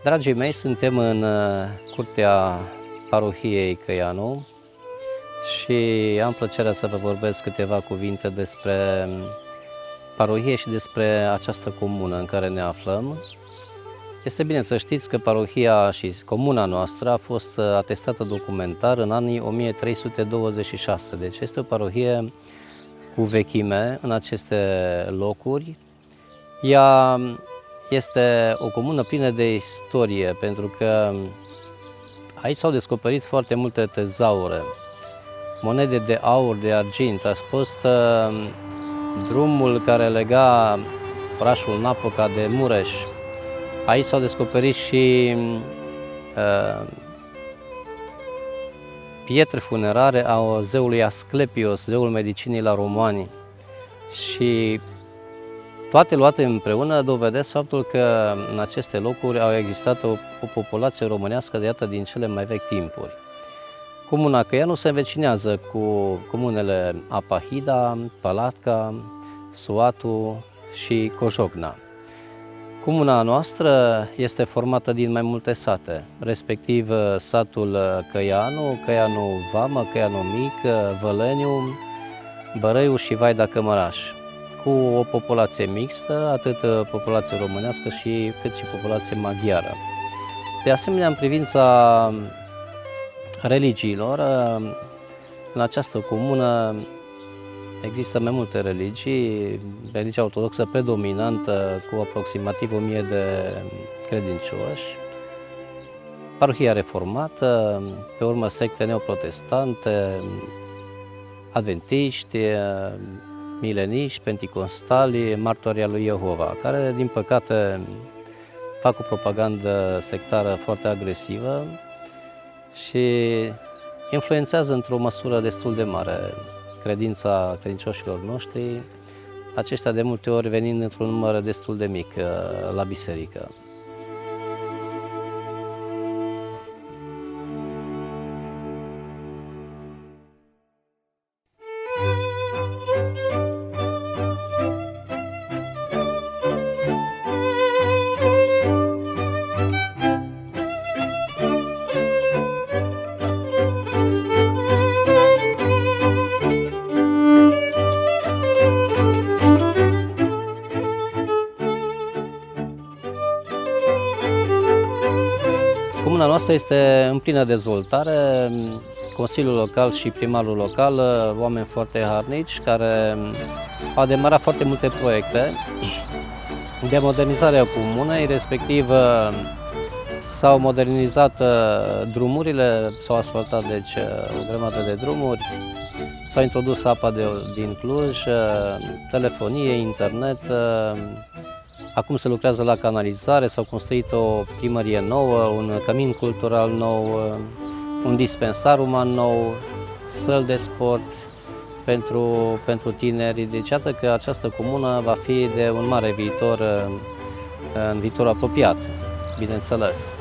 Dragii mei, suntem în curtea parohiei Căianu și am plăcerea să vă vorbesc câteva cuvinte despre parohie și despre această comună în care ne aflăm. Este bine să știți că parohia și comuna noastră a fost atestată documentar în anii 1326, deci este o parohie cu vechime în aceste locuri. Ea este o comună plină de istorie, pentru că aici s-au descoperit foarte multe tezaure, monede de aur, de argint. A fost drumul care lega orașul Napoca de Mureș. Aici s-au descoperit și pietre funerare a zeului Asclepios, zeul medicinii la romani. Și toate luate împreună dovedesc faptul că în aceste locuri au existat o populație românească de iată din cele mai vechi timpuri. Comuna Căianu se învecinează cu comunele Apahida, Palatca, Suatu și Cojocna. Comuna noastră este formată din mai multe sate, respectiv satul Căianu, Căianu Vamă, Căianu Mic, Văleniu, Bărăiu și Vaida Cămăraș, cu o populație mixtă, atât populație românească cât și populație maghiară. De asemenea, în privința religiilor, în această comună există mai multe religii, religia ortodoxă predominantă cu aproximativ 1000 de credincioși, parohia reformată, pe urmă secte neoprotestante, adventiști, mileniști, penticostali, martorii lui Jehova, care din păcate fac o propagandă sectară foarte agresivă și influențează într-o măsură destul de mare credința credincioșilor noștri, aceștia de multe ori venind într-un număr destul de mic la biserică. Comuna noastră este în plină dezvoltare, Consiliul Local și Primarul Local, oameni foarte harnici, care au demarat foarte multe proiecte de modernizare a comunei, respectiv s-au modernizat drumurile, s-au asfaltat deci o grămadă de drumuri, s-a introdus apa din Cluj, telefonie, internet. Acum se lucrează la canalizare, s-au construit o primărie nouă, un cămin cultural nou, un dispensar uman nou, săli de sport pentru tineri. Deci iată că această comună va fi de un mare viitor în viitorul apropiat, bineînțeles.